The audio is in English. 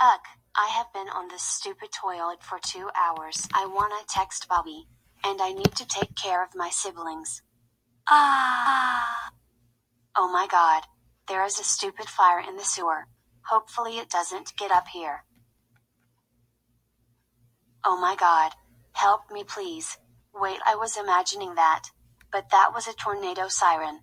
Ugh, I have been on this stupid toilet for 2 hours. I wanna text Bobby. And I need to take care of my siblings. Ah! Oh my god. There is a stupid fire in the sewer. Hopefully it doesn't get up here. Oh my god. Help me please. Wait, I was imagining that. But that was a tornado siren.